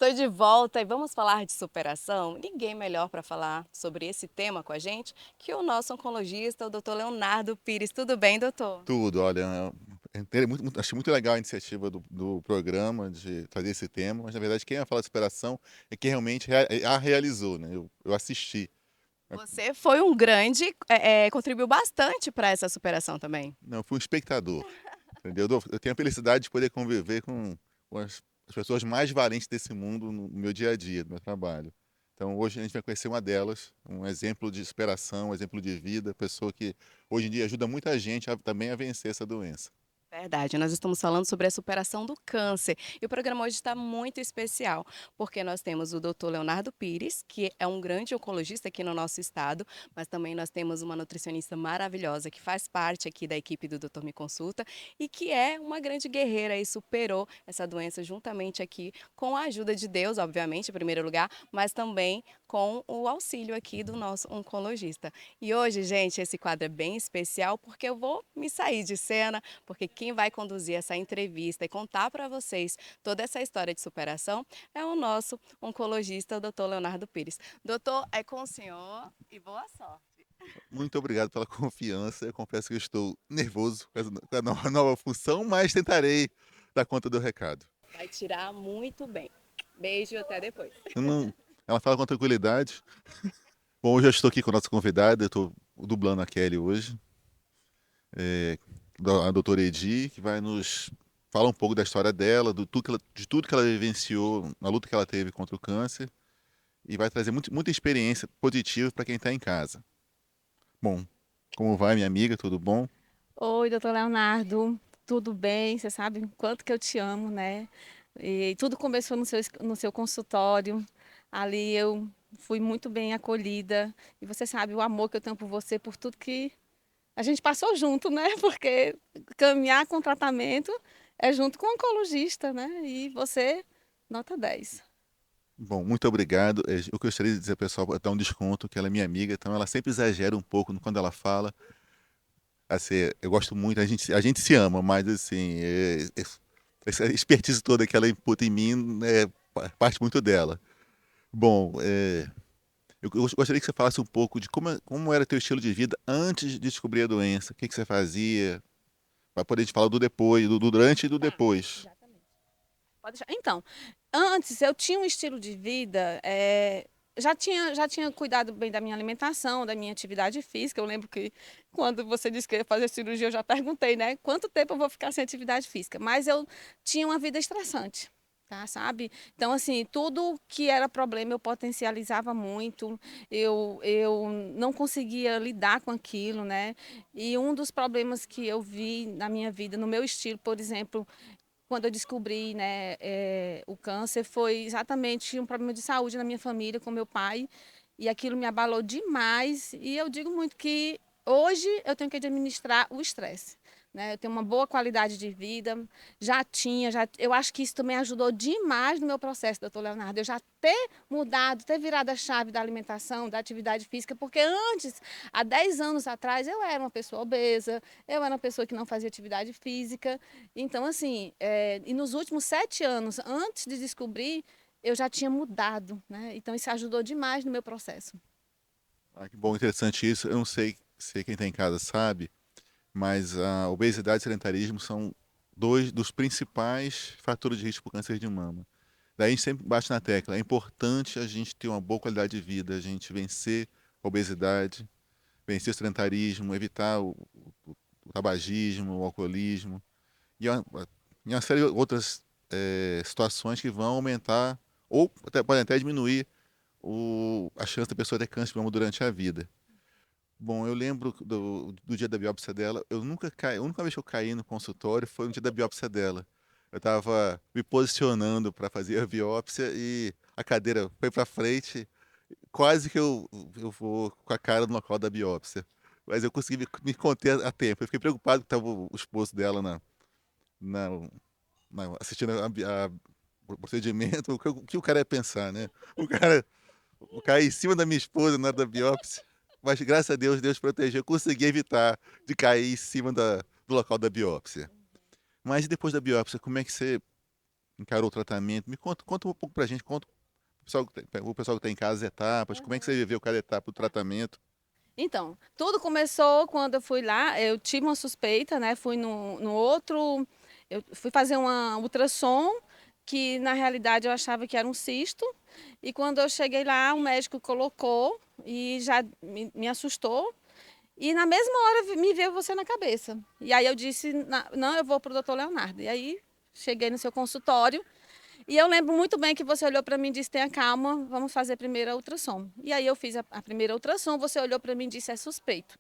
Estou de volta e vamos falar de superação? Ninguém melhor para falar sobre esse tema com a gente que o nosso oncologista, o doutor Leonardo Pires. Tudo bem, doutor? Tudo, olha, achei muito legal a iniciativa do programa de trazer esse tema, mas na verdade quem vai falar de superação é quem realmente a realizou, né, eu assisti. Eh, Você foi um grande, contribuiu bastante para essa superação também. não, eu fui um espectador, entendeu. Eu tenho a felicidade de poder conviver com as pessoas mais valentes desse mundo no meu dia a dia, no meu trabalho. Então hoje a gente vai conhecer uma delas, um exemplo de superação, um exemplo de vida, pessoa que hoje em dia ajuda muita gente também a vencer essa doença. Verdade, nós estamos falando sobre a superação do câncer. E o programa hoje está muito especial, porque nós temos o doutor Leonardo Pires, que é um grande oncologista aqui no nosso estado, mas também nós temos uma nutricionista maravilhosa que faz parte aqui da equipe do Doutor Me Consulta e que é uma grande guerreira e superou essa doença juntamente aqui com a ajuda de Deus, obviamente, em primeiro lugar, mas também com o auxílio aqui do nosso oncologista. E hoje, gente, esse quadro é bem especial porque eu vou me sair de cena porque quem vai conduzir essa entrevista e contar para vocês toda essa história de superação é o nosso oncologista, o doutor Leonardo Pires. Doutor, é com o senhor e boa sorte. Muito obrigado pela confiança. Eu confesso que eu estou nervoso com a nova função, mas tentarei dar conta do recado. Vai tirar muito bem. Beijo e até depois. Eu não Ela fala com tranquilidade. Bom, hoje eu estou aqui com a nossa convidada, eu estou dublando a Kelly hoje, eh, a doutora Edi, que vai nos falar um pouco da história dela, de tudo que ela vivenciou na luta que ela teve contra o câncer, e vai trazer muita experiência positiva para quem está em casa. Bom, como vai, minha amiga? Tudo bom? Oi, doutor Leonardo, tudo bem? Você sabe o quanto que eu te amo, né? E tudo começou no seu consultório. Ali eu fui muito bem acolhida. E você sabe o amor que eu tenho por você, por tudo que a gente passou junto, né? Porque caminhar com tratamento é junto com o oncologista, né? E você, nota 10. Bom, muito obrigado. Eu gostaria de dizer, pessoal, dar um desconto, que ela é minha amiga, então ela sempre exagera um pouco quando ela fala. Assim, eu gosto muito, a gente se ama, mas assim, essa expertise toda que ela imputa em mim parte muito dela. Bom, eu gostaria que você falasse um pouco de como era teu estilo de vida antes de descobrir a doença, o que que você fazia, para poder a gente falar do depois, do durante e do Tá, depois. exatamente. Pode deixar. Então, antes eu tinha um estilo de vida, já tinha cuidado bem da minha alimentação, da minha atividade física. Eu lembro que quando você disse que ia fazer cirurgia, eu já perguntei, né? Quanto tempo eu vou ficar sem atividade física? Mas eu tinha uma vida estressante. Tá, sabe? Então, assim, tudo que era problema eu potencializava muito, eu não conseguia lidar com aquilo, né? E um dos problemas que eu vi na minha vida, no meu estilo, por exemplo, quando eu descobri, né, o câncer, foi exatamente um problema de saúde na minha família, com meu pai, e aquilo me abalou demais. E eu digo muito que hoje eu tenho que administrar o estresse. Né? Eu tenho uma boa qualidade de vida, eu acho que isso também ajudou demais no meu processo, doutor Leonardo. Eu já ter mudado, ter virado a chave da alimentação, da atividade física, porque antes, há 10 anos atrás, eu era uma pessoa obesa, eu era uma pessoa que não fazia atividade física. Então, assim, e nos últimos 7 anos, antes de descobrir, eu já tinha mudado, né? Então, isso ajudou demais no meu processo. Ah, que bom, interessante isso. Eu não sei se quem está em casa sabe, mas a obesidade e o sedentarismo são dois dos principais fatores de risco para o câncer de mama. Daí a gente sempre bate na tecla, é importante a gente ter uma boa qualidade de vida, a gente vencer a obesidade, vencer o sedentarismo, evitar o tabagismo, o alcoolismo e uma série de outras situações que vão aumentar ou podem até diminuir a chance da pessoa ter câncer de mama durante a vida. Bom, eu lembro do dia da biópsia dela. Eu nunca caí, a única vez que eu caí no consultório foi no dia da biópsia dela. Eu estava me posicionando para fazer a biópsia e a cadeira foi para frente, quase que eu vou com a cara no local da biópsia. Mas eu consegui me conter a tempo. Eu fiquei preocupado que estava o esposo dela na, assistindo o procedimento. O que o cara ia pensar, né? O cara cair em cima da minha esposa na hora da biópsia. Mas graças a Deus, Deus protegeu, eu consegui evitar de cair em cima do local da biópsia. Mas depois da biópsia, como é que você, encarou o tratamento? Me conta um pouco pra gente, conta o pessoal que tá em casa as etapas, como é que você viveu cada etapa do tratamento? Então, tudo começou quando eu fui lá, eu tive uma suspeita, né? Fui no outro, eu fui fazer uma ultrassom, que na realidade eu achava que era um cisto, e quando eu cheguei lá, o médico colocou e já me assustou, e na mesma hora me veio você na cabeça. E aí eu disse, não, eu vou para o doutor Leonardo. E aí cheguei no seu consultório, e eu lembro muito bem que você olhou para mim e disse: tenha calma, vamos fazer primeiro a ultrassom. E aí eu fiz a primeira ultrassom, você olhou para mim e disse: é suspeito.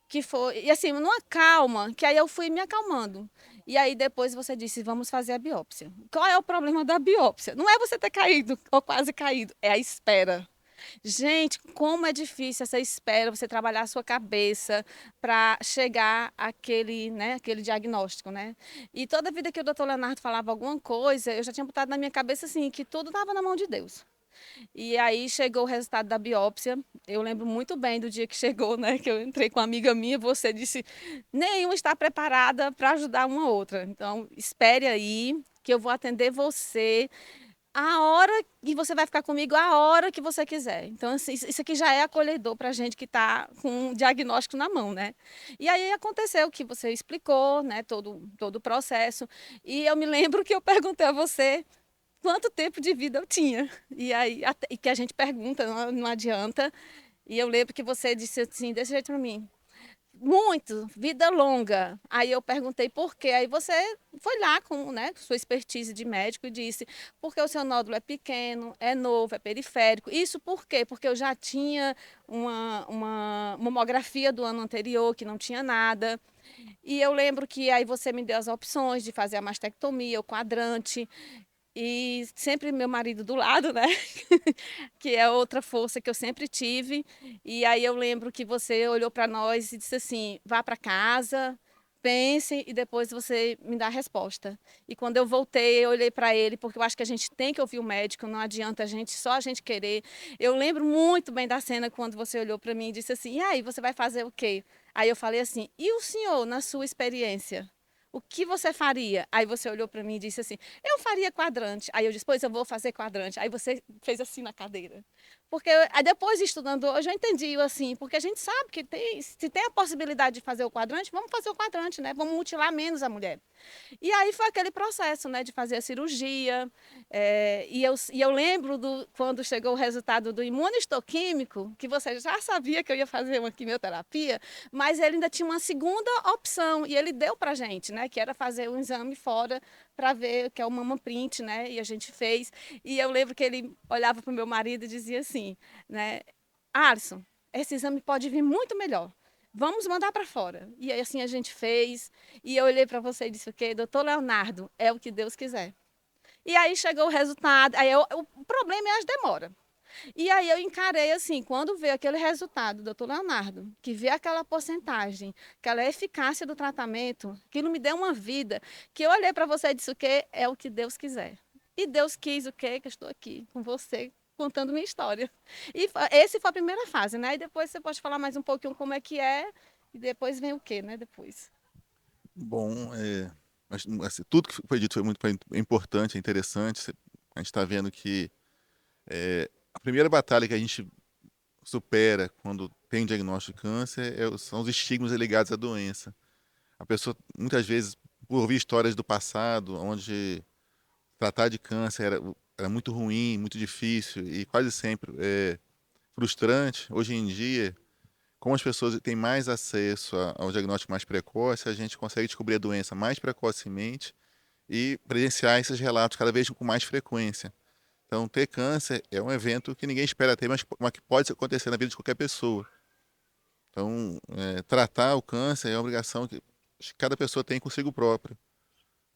Que foi, e assim, numa calma, que aí eu fui me acalmando. E aí depois você disse: vamos fazer a biópsia. Qual é o problema da biópsia? Não é você ter caído ou quase caído, é a espera. Gente, como é difícil essa espera, você trabalhar a sua cabeça para chegar àquele, né, aquele diagnóstico, né? E toda vida que o doutor Leonardo falava alguma coisa, eu já tinha botado na minha cabeça assim, que tudo estava na mão de Deus. E aí chegou o resultado da biópsia. Eu lembro muito bem do dia que chegou, né? Que eu entrei com uma amiga minha, você disse, nenhuma está preparada para ajudar uma outra. Então, espere aí, que eu vou atender você a hora que você vai ficar comigo a hora que você quiser. Então, assim, isso aqui já é acolhedor para a gente que está com um diagnóstico na mão, né? E aí aconteceu o que você explicou, né? Todo o processo. E eu me lembro que eu perguntei a você quanto tempo de vida eu tinha. E aí, e que a gente pergunta, não adianta. E eu lembro que você disse assim, desse jeito para mim, muito, vida longa. Aí eu perguntei por quê. Aí você foi lá com, né, sua expertise de médico e disse, porque o seu nódulo é pequeno, é novo, é periférico. Isso por quê? Porque eu já tinha uma mamografia do ano anterior, que não tinha nada. E eu lembro que aí você me deu as opções de fazer a mastectomia, o quadrante. E sempre meu marido do lado, né? Que é outra força que eu sempre tive. E aí eu lembro que você olhou para nós e disse assim: vá para casa, pense e depois você me dá a resposta. E quando eu voltei, eu olhei para ele, porque eu acho que a gente tem que ouvir o médico, não adianta só a gente querer. Eu lembro muito bem da cena quando você olhou para mim e disse assim: e aí, você vai fazer o quê? Aí eu falei assim: e o senhor, na sua experiência? O que você faria? Aí você olhou para mim e disse assim: eu faria quadrante. Aí eu disse: pois eu vou fazer quadrante. Aí você fez assim na cadeira. Porque aí depois estudando hoje eu entendi assim, porque a gente sabe que se tem a possibilidade de fazer o quadrante, vamos fazer o quadrante, né? Vamos mutilar menos a mulher. E aí foi aquele processo, né, de fazer a cirurgia. E eu lembro quando chegou o resultado do imunohistoquímico, que você já sabia que eu ia fazer uma quimioterapia, mas ele ainda tinha uma segunda opção, e ele deu pra gente, né, que era fazer um exame fora para ver, que é o mama print, né, e a gente fez. E eu lembro que ele olhava para o meu marido e dizia assim, né, Alisson, esse exame pode vir muito melhor. Vamos mandar para fora. E aí assim a gente fez. E eu olhei para você e disse: o quê? Doutor Leonardo, é o que Deus quiser. E aí chegou o resultado. O problema é as demoras. E aí eu encarei assim, quando veio aquele resultado, doutor Leonardo, que vê aquela porcentagem, aquela eficácia do tratamento, aquilo me deu uma vida, que eu olhei para você e disse: o quê? É o que Deus quiser. E Deus quis o quê? Que eu estou aqui com você, contando minha história. E esse foi a primeira fase, né? E depois você pode falar mais um pouquinho como é que é, e depois vem o quê, né? Depois. Bom, assim, tudo que foi dito foi importante, é interessante. A gente está vendo que a primeira batalha que a gente supera quando tem um diagnóstico de câncer são os estigmas ligados à doença. A pessoa, muitas vezes, por ouvir histórias do passado, onde tratar de câncer era muito ruim, muito difícil e quase sempre frustrante, hoje em dia, como as pessoas têm mais acesso ao diagnóstico mais precoce, a gente consegue descobrir a doença mais precocemente e presenciar esses relatos cada vez com mais frequência. Então, ter câncer é um evento que ninguém espera ter, mas que pode acontecer na vida de qualquer pessoa. Então, tratar o câncer é uma obrigação que cada pessoa tem consigo própria.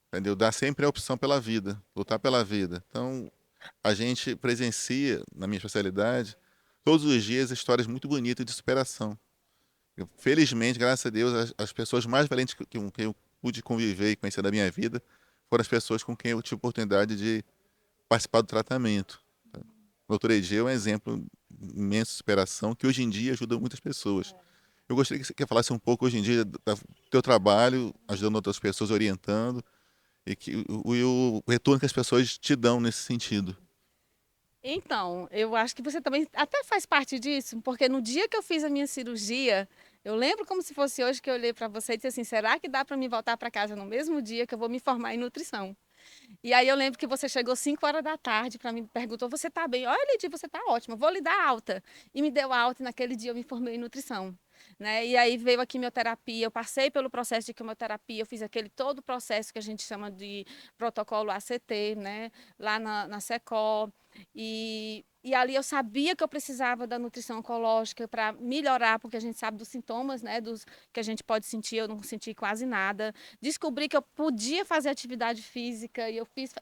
Entendeu? Dar sempre a opção pela vida, lutar pela vida. Então, a gente presencia, na minha especialidade, todos os dias histórias muito bonitas de superação. Felizmente, graças a Deus, as pessoas mais valentes com quem eu pude conviver e conhecer da minha vida foram as pessoas com quem eu tive oportunidade de participar do tratamento. O doutor Egeu é um exemplo imenso de superação que hoje em dia ajuda muitas pessoas. Eu gostaria que você falasse um pouco hoje em dia do teu trabalho, ajudando outras pessoas, orientando, e o retorno que as pessoas te dão nesse sentido. Então, eu acho que você também até faz parte disso, porque no dia que eu fiz a minha cirurgia, eu lembro como se fosse hoje que eu olhei para você e disse assim: será que dá para mim voltar para casa no mesmo dia que eu vou me formar em nutrição? E aí eu lembro que você chegou 5 horas da tarde para mim e perguntou: você está bem? Olha, Lidia, você está ótima, vou lhe dar alta. E me deu alta e naquele dia eu me formei em nutrição. Né? E aí veio a quimioterapia, eu passei pelo processo de quimioterapia, eu fiz aquele todo o processo que a gente chama de protocolo ACT, né? Lá na SECO. E ali eu sabia que eu precisava da nutrição oncológica para melhorar, porque a gente sabe dos sintomas, né, dos que a gente pode sentir, eu não senti quase nada. Descobri que eu podia fazer atividade física, e eu fiz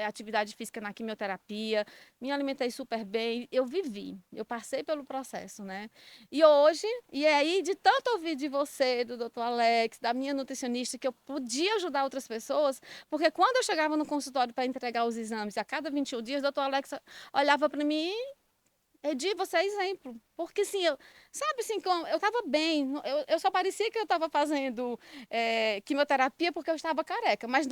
atividade física na quimioterapia, me alimentei super bem, eu vivi, eu passei pelo processo, né? E hoje, e aí de tanto ouvir de você, do doutor Alex, da minha nutricionista, que eu podia ajudar outras pessoas, porque quando eu chegava no consultório para entregar os exames, a cada 21 dias, o doutor Alex olhava para mim: Edi, você é exemplo. Porque assim, sabe assim, eu estava bem, eu só parecia que eu estava fazendo quimioterapia porque eu estava careca. Mas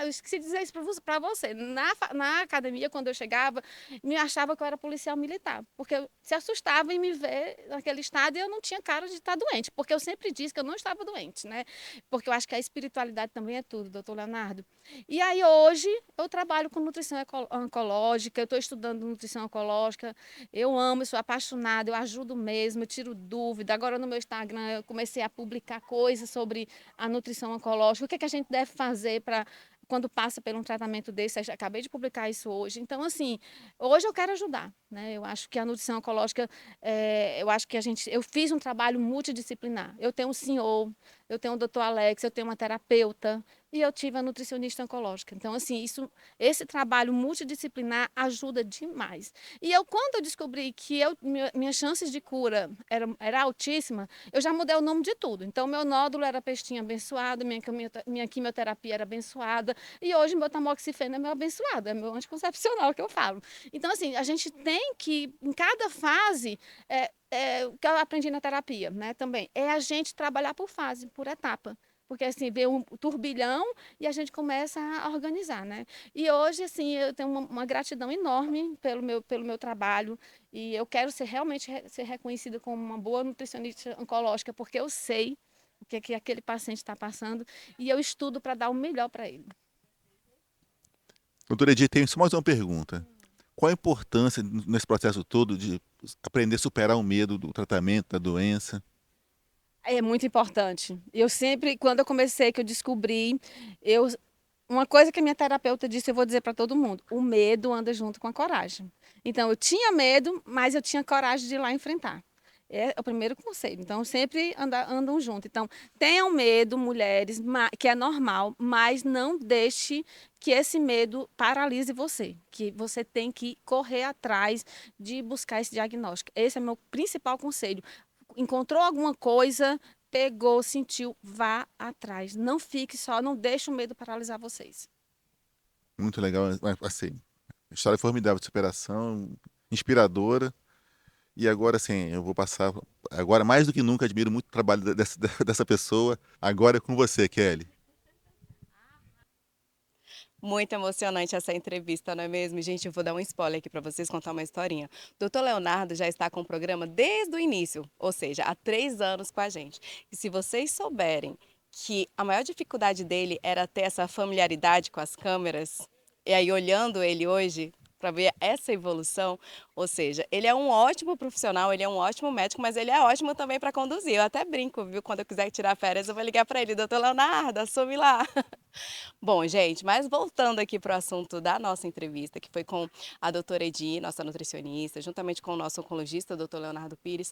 eu esqueci de dizer isso para você. Na academia, quando eu chegava, me achava que eu era policial militar. Porque se assustava em me ver naquele estado e eu não tinha cara de estar doente. Porque eu sempre disse que eu não estava doente, né? Porque eu acho que a espiritualidade também é tudo, doutor Leonardo. E aí hoje eu trabalho com nutrição oncológica, eu estou estudando nutrição oncológica, eu amo, eu sou apaixonada, eu ajudo mesmo, eu tiro dúvida. Agora no meu Instagram eu comecei a publicar coisas sobre a nutrição oncológica, o que é que a gente deve fazer para quando passa por um tratamento desse. Eu já acabei de publicar isso hoje. Então, assim, hoje eu quero ajudar, né? Eu acho que a nutrição oncológica, eu acho que eu fiz um trabalho multidisciplinar. Eu tenho um senhor, eu tenho o doutor Alex, eu tenho uma terapeuta, e eu tive a nutricionista oncológica. Então, assim, esse trabalho multidisciplinar ajuda demais. E quando eu descobri que minhas chances de cura era altíssima, eu já mudei o nome de tudo. Então, meu nódulo era pestinha abençoado, minha quimioterapia era abençoada, e hoje meu tamoxifeno é meu abençoado, é meu anticoncepcional que eu falo. Então, assim, a gente tem que, em cada fase, o que eu aprendi na terapia, né, também, é a gente trabalhar por fase, por etapa. Porque assim, vê um turbilhão e a gente começa a organizar, né? E hoje, assim, eu tenho uma gratidão enorme pelo meu trabalho e eu quero realmente ser reconhecida como uma boa nutricionista oncológica, porque eu sei o que, é que aquele paciente está passando e eu estudo para dar o melhor para ele. Doutora Edith, tem só mais uma pergunta. Qual a importância nesse processo todo de aprender a superar o medo do tratamento, da doença? É muito importante. Eu sempre, quando eu comecei, que eu descobri, eu, uma coisa que a minha terapeuta disse, eu vou dizer para todo mundo: o medo anda junto com a coragem. Então, eu tinha medo, mas eu tinha coragem de ir lá enfrentar. É o primeiro conselho. Então, sempre andam junto. Então, tenham medo, mulheres, que é normal, mas não deixe que esse medo paralise você. Que você tem que correr atrás de buscar esse diagnóstico. Esse é meu principal conselho. Encontrou alguma coisa, pegou, sentiu, vá atrás. Não fique só, não deixe o medo paralisar vocês. Muito legal, assim, história formidável de superação, inspiradora. E agora, assim, eu vou passar. Agora, mais do que nunca, admiro muito o trabalho dessa pessoa. Agora é com você, Kelly. Muito emocionante essa entrevista, não é mesmo? Gente, eu vou dar um spoiler aqui para vocês contar uma historinha. Doutor Leonardo já está com o programa desde o início, ou seja, há 3 anos com a gente. E se vocês souberem que a maior dificuldade dele era ter essa familiaridade com as câmeras, e aí olhando ele hoje para ver essa evolução, ou seja, ele é um ótimo profissional, ele é um ótimo médico, mas ele é ótimo também para conduzir. Eu até brinco, viu? Quando eu quiser tirar férias, eu vou ligar para ele: doutor Leonardo, assume lá. Bom, gente, mas voltando aqui para o assunto da nossa entrevista, que foi com a doutora Edi, nossa nutricionista, juntamente com o nosso oncologista, doutor Leonardo Pires,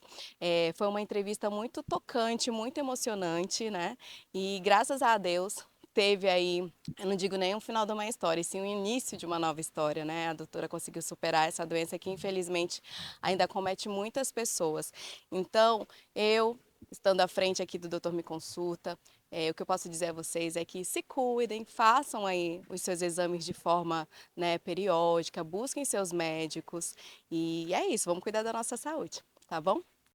foi uma entrevista muito tocante, muito emocionante, né? E graças a Deus teve aí, eu não digo nem um final de uma história, e sim o início de uma nova história, né? A doutora conseguiu superar essa doença que infelizmente ainda comete muitas pessoas. Então, eu, estando à frente aqui do Doutor Me Consulta, o que eu posso dizer a vocês é que se cuidem, façam aí os seus exames de forma, né, periódica, busquem seus médicos e é isso, vamos cuidar da nossa saúde, tá bom?